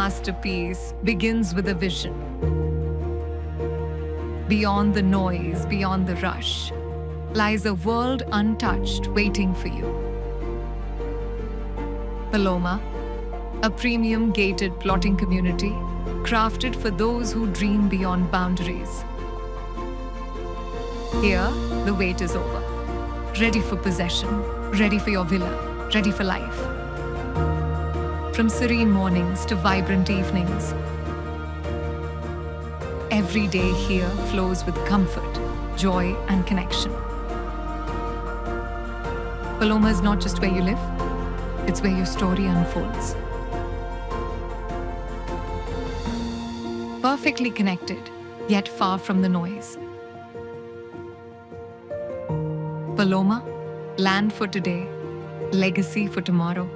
masterpiece begins with a vision. Beyond the noise, beyond the rush, lies a world untouched waiting for you. Paloma, a premium gated plotting community crafted for those who dream beyond boundaries. Here, the wait is over. Ready for possession, ready for your villa, ready for life. From serene mornings to vibrant evenings, every day here flows with comfort, joy, and connection. Paloma is not just where you live, it's where your story unfolds. Perfectly connected, yet far from the noise. Paloma, land for today, legacy for tomorrow.